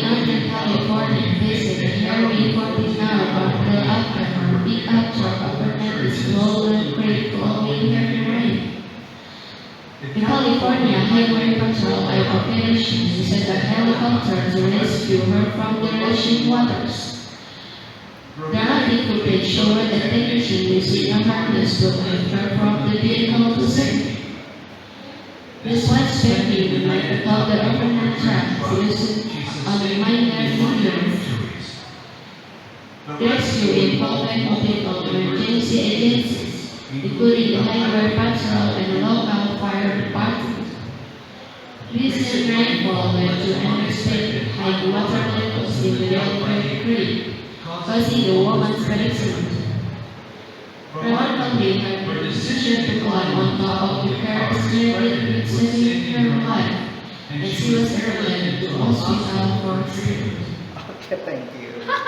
Northern California visited Highway 49 until after her pickup truck overnight is rolled crate following heavy rain. The California Highway Patrol had operations sent a helicopter to rescue her from the rushing waters. Dramatic footage showed the technician using a harness to lift her from the vehicle to safety. Despite spending the night atop the overnight track using a minor injuries, the rescue involved multiple emergency agencies, including the Highway Patrol and the local fire department. Recent rainfall led to unexpected high water levels in the Delaware Creek, causing the woman's accident. Remarkably, her decision to climb on top of the car started saving her life, and she was airlifted to hospital for treatment. Okay, thank you.